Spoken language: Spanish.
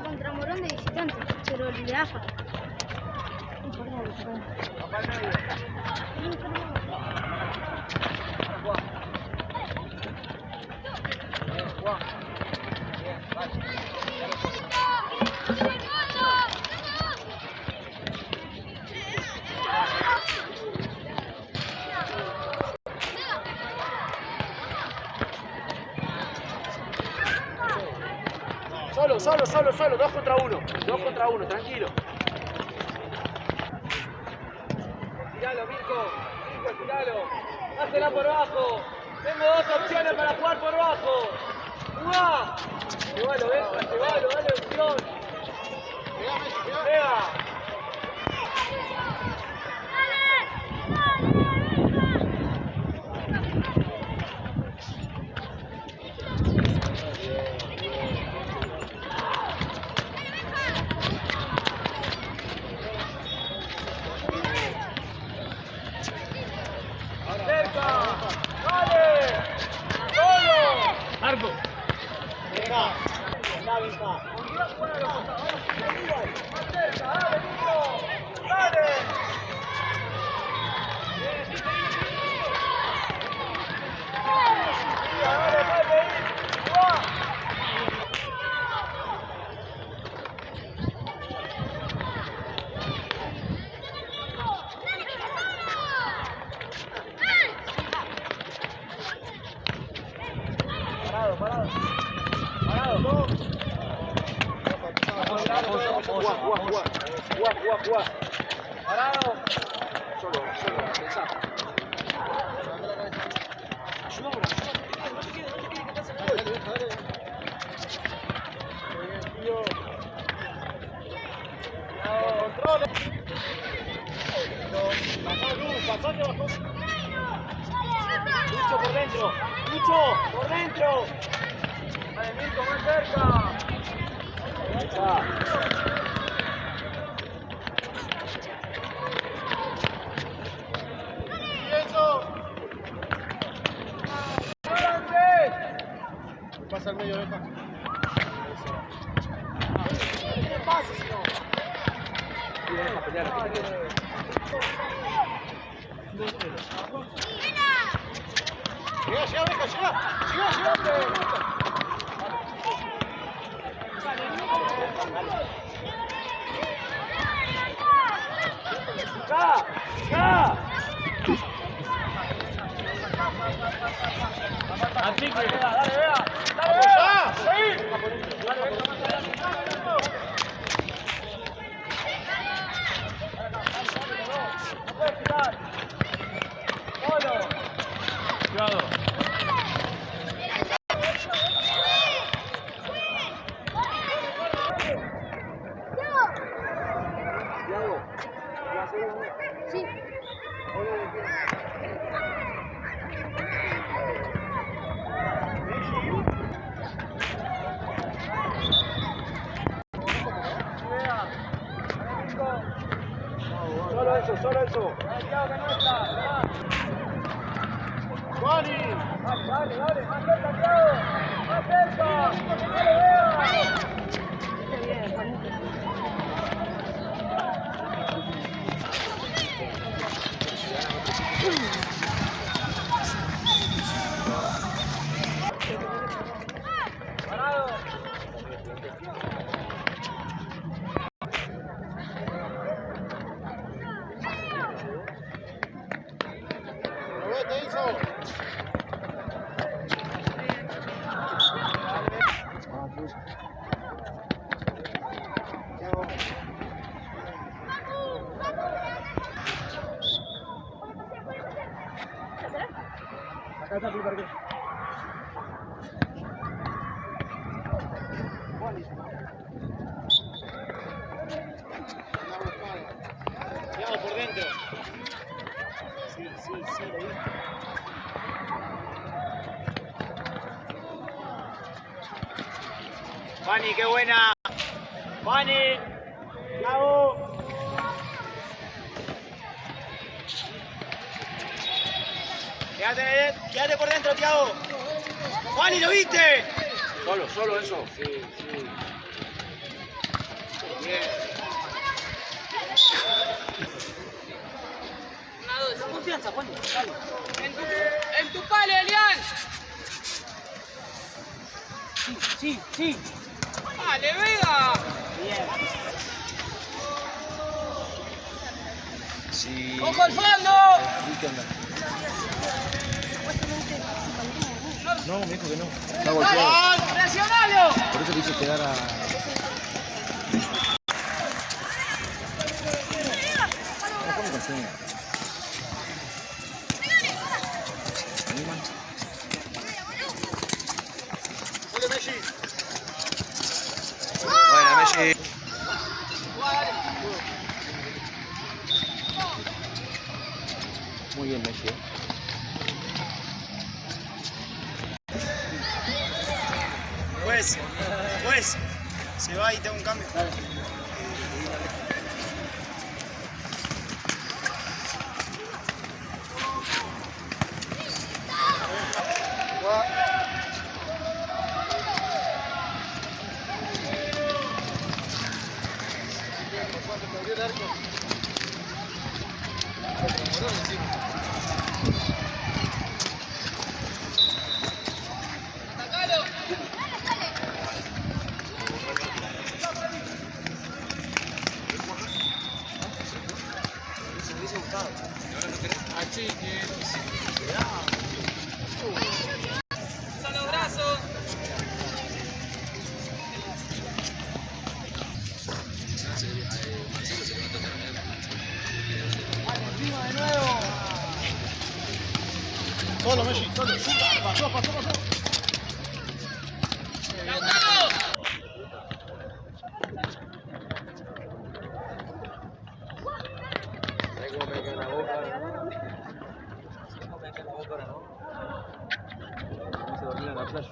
contra Morón de visitante, pero le AFA. Solo, 2 contra 1, tranquilo. Estiralo, Mirko, estiralo. Házela por bajo. Tengo 2 opciones para jugar por bajo. ¡Jugá! Llévalo, dale opción. Pega. Arco. Venga. Parado. Jugá. Parado. Solo, pensá. Ayúdame, no te quedes que te hacen el gol. Muy bien, tío. Control. Pasate abajo. Lucho por dentro. Vale, Mirko, más cerca. Ahí está. Pasa al medio, deja. ¿Qué pasa si no? Bien, a pelear. Llega, deja, llega. ¡Ya! Así que Dale, vea. ¡Ya! No puedes tirar. Solo. cuidado. Thiago, ¿la seguimos? Sí. Solo eso. ¡Juani! Dale, más cerca, Thiago. Más cerca. Dale, vea. Parado. ¡Te hizo! Acá está tu parque. Thiago por dentro. Sí, lo viste. Juani, qué buena. Juani. Thiago. Quédate por dentro, Thiago. Juani, ¿lo viste? Solo eso. Sí. En tu palo, Elian. Sí, sí. Dale, Vega. Bien. Sí. ¡Ojo al fondo! ¿Qué onda? No, me dijo que no. Está ¡Vamos! golpeado. ¡Presionalo! Por eso le hice quedar a. No, pone consigna. Animan. Buena, Messi. Muy bien, Messi. Pues, se va y tengo un cambio. Son los brazos. Solo, Messi, solo. Pasó. ¡Lautaro! Se dormía en la playa.